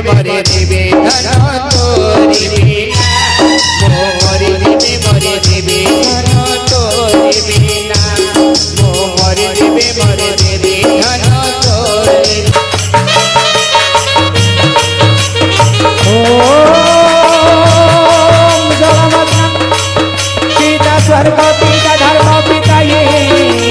मरे देवे धन तोरी बिना मो मरे देवे धन तोरी बिना मो मरे देवे धन तोरी पिता स्वर्ग पिता धर्म पिता ये